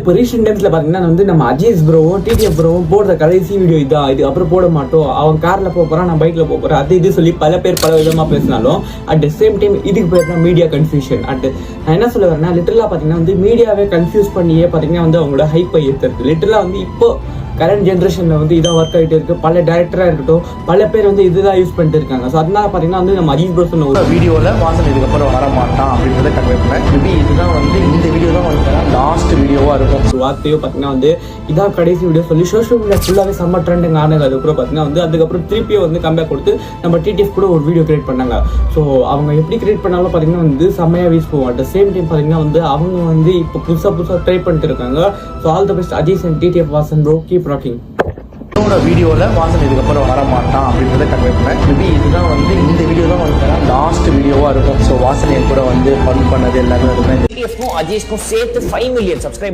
இப்போ ரீசெண்ட் டைம்ஸ்ல பாத்தீங்கன்னா வந்து நம்ம அஜீஸ் ப்ரோவும் டிடிஎஃப் ப்ரோவும் போடுற கடைசி வீடியோ இதான், இது அப்புறம் போட மாட்டோம், அவன் கார்ல போறான் நான் பைக்ல போறேன் அது இது சொல்லி பல பேர் பல விதமா பேசினாலும் அட் த சேம் டைம் இதுக்கு பேர் தான் மீடியா கன்ஃபியூஷன். நான் என்ன சொல்ல வரேன்னா லிட்டரலா பாத்தீங்கன்னா வந்து மீடியாவே கன்ஃபியூஸ் பண்ணியே பாத்தீங்கன்னா வந்து அவங்களோட ஹைப்பை ஏற்றுறது. லிட்டரலா வந்து இப்போ கரண்ட் ஜென்ரேஷன்ல வந்து இதான் ஒர்க் ஆகிட்டு இருக்கு. பல டேரக்டரா இருக்கட்டும் பல பேர் வந்து இதுதான் யூஸ் பண்ணிட்டு இருக்காங்க. ஸோ அதனால பாத்தீங்கன்னா வந்து நம்ம அஜீஸ் ப்ரோ சொன்ன ஒரு வீடியோல வாசன் இதுக்கப்புறம் வர மாட்டான் அப்படின்றத கன்வே பண்ணேன். மேபி இதுதான் வந்து இந்த வீடியோ தான் வந்து லாஸ்ட் வீடியோவா இருக்கும். வார்த்தையோ பாத்தீங்கன்னா வந்து இதான் கடைசி வீடியோ சொல்லி சோஷியல் மீடியா ஃபுல்லாவே செம்ம ட்ரெண்டிங் ஆனது. அதுக்கப்புறம் பாத்தீங்கன்னா வந்து அதுக்கப்புறம் திருப்பியும் வந்து கம்பேக் கொடுத்து நம்ம டிடிஎஃப் கூட ஒரு வீடியோ கிரியேட் பண்ணாங்க. ஸோ அவங்க எப்படி கிரியேட் பண்ணாலும் பாத்தீங்கன்னா வந்து செம்மையா வீஸ் போகும். அட் த சேம் டைம் பாத்தீங்கன்னா வந்து அவங்க வந்து இப்போ புதுசா ட்ரை பண்ணிட்டு இருக்காங்க. So all the best Aziz and TTF Vasan bro, keep rocking. வீடியோல வாசன் இதுக்கப்புறம் வர மாட்டான் அப்படின்றத கன்வே பண்ணேன். மேபி இதுதான் வந்து இந்த வீடியோ தான் வந்து லாஸ்ட் வீடியோவா இருக்கும். ஸோ வாசன் என் கூட வந்து ஃபன் பண்ணது எல்லாமே இருக்கும். அஜீஸ்க்கும் சேர்த்து 5 மில்லியன் சப்ஸ்கிரைபர்